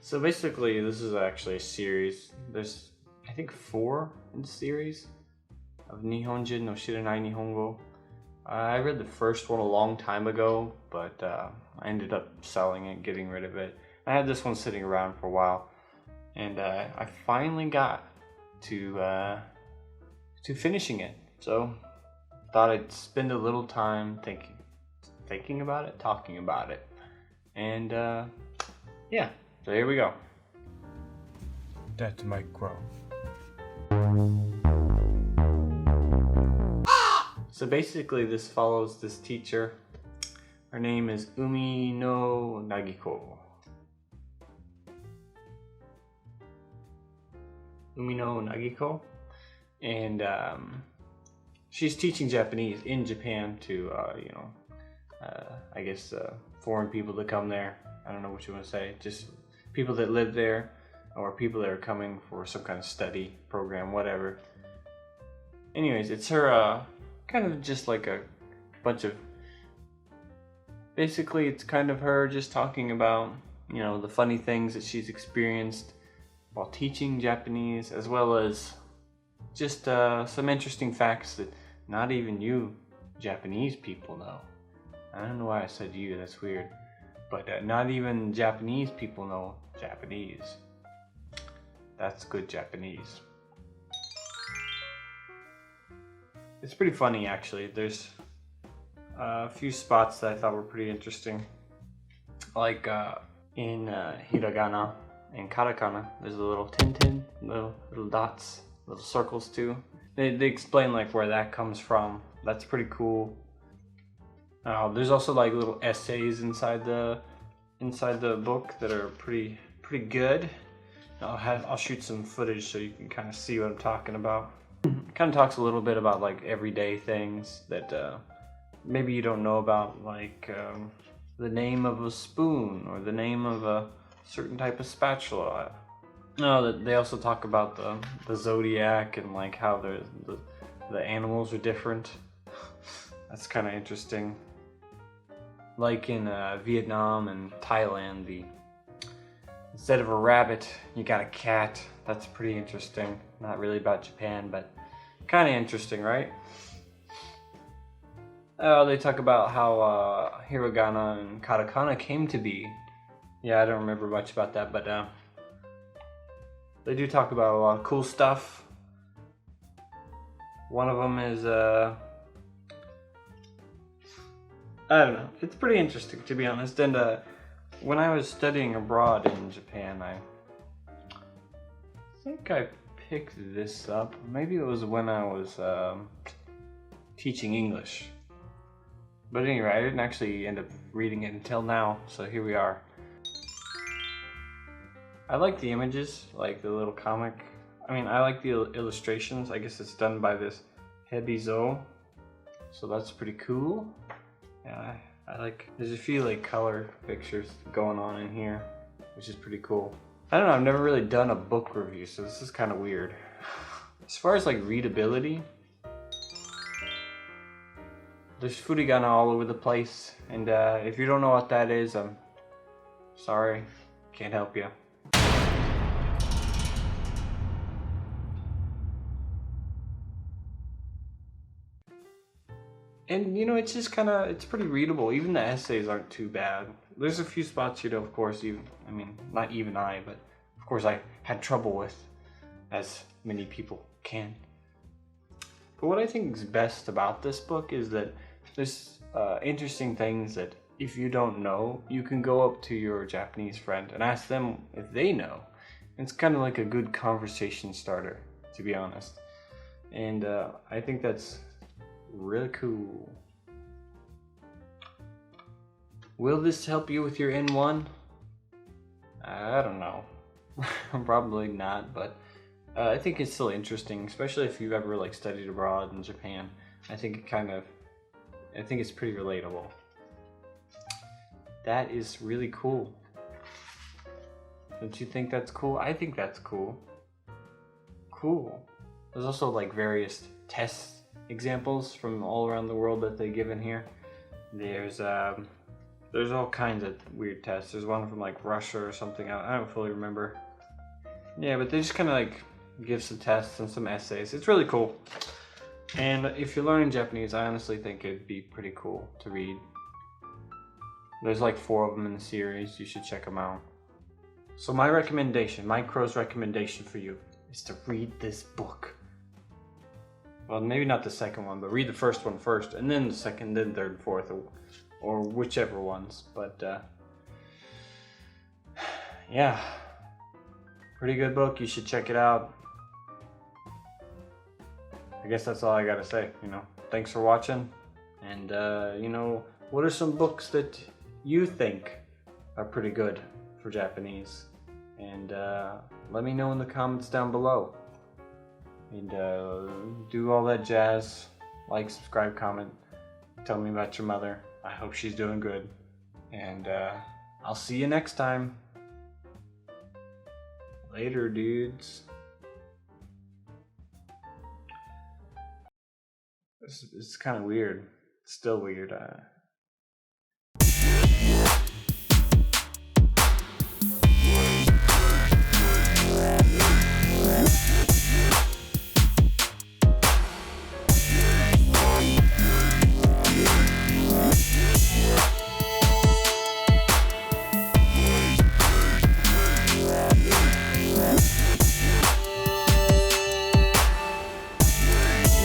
So basically, this is actually a series. There's, I think, 4 in the series of Nihonjin no Shiranai Nihongo. I read the first one a long time ago, but I ended up selling it, getting rid of it. I had this one sitting around for a while, and I finally got to finishing it. So thought I'd spend a little time thinking about it, talking about it, and yeah. So here we go. That's my Krow. So basically this follows this teacher. Her name is Umi no Nagiko. Umi no Nagiko. And she's teaching Japanese in Japan to, I guess foreign people that come there. I don't know what you want to say. Just people that live there, or people that are coming for some kind of study program, whatever. Anyways, it's her kind of just like a bunch of, basically it's kind of her just talking about, you know, the funny things that she's experienced while teaching Japanese, as well as just some interesting facts that not even you Japanese people know. I don't know why I said you, that's weird. But not even Japanese people know Japanese. That's good Japanese. It's pretty funny actually. There's a few spots that I thought were pretty interesting. Like in hiragana and katakana, there's a little tintin, little dots, little circles too. They explain like where that comes from. That's pretty cool. There's also like little essays inside the book that are pretty good. I'll shoot some footage so you can kind of see what I'm talking about. It kind of talks a little bit about like everyday things that maybe you don't know about, like the name of a spoon or the name of a certain type of spatula. They also talk about the zodiac and like how the animals are different. That's kind of interesting. Like in Vietnam and Thailand, instead of a rabbit, you got a cat. That's pretty interesting. Not really about Japan, but kind of interesting, right? They talk about how hiragana and katakana came to be. Yeah, I don't remember much about that, but they do talk about a lot of cool stuff. One of them is I don't know. It's pretty interesting, to be honest. And when I was studying abroad in Japan, I think I picked this up. Maybe it was when I was teaching English. But anyway, I didn't actually end up reading it until now, so here we are. I like the images, like the little comic. I mean, I like the illustrations. I guess it's done by this Hebizo, so that's pretty cool. Yeah, I like, there's a few like color pictures going on in here, which is pretty cool. I don't know, I've never really done a book review, so this is kind of weird. As far as like readability, there's furigana all over the place, and if you don't know what that is, I'm sorry, can't help you. And you know, it's just kind of, it's pretty readable. Even the essays aren't too bad. There's a few spots, you know, of course, not even I, but of course I had trouble with, as many people can. But what I think is best about this book is that there's interesting things that if you don't know, you can go up to your Japanese friend and ask them if they know. It's kind of like a good conversation starter, to be honest. And I think that's really cool. Will this help you with your N1? I don't know. Probably not, but I think it's still interesting, especially if you've ever like studied abroad in Japan. I think it's pretty relatable. That is really cool. Don't you think that's cool? I think that's cool. Cool. There's also like various test examples from all around the world that they give in here. There's There's all kinds of weird tests. There's one from like Russia or something. I don't fully remember. Yeah, but they just kind of like give some tests and some essays. It's really cool. And if you're learning Japanese, I honestly think it'd be pretty cool to read. There's like 4 of them in the series. You should check them out. So my recommendation, my Krow's recommendation for you is to read this book. Well, maybe not the second one, but read the first one first, and then the second, then third, fourth, or whichever ones. But yeah, pretty good book. You should check it out. I guess that's all I gotta say. Thanks for watching. And what are some books that you think are pretty good for Japanese? And let me know in the comments down below. And do all that jazz. Like, subscribe, comment. Tell me about your mother. I hope she's doing good. And I'll see you next time. Later, dudes. It's kind of weird. It's still weird.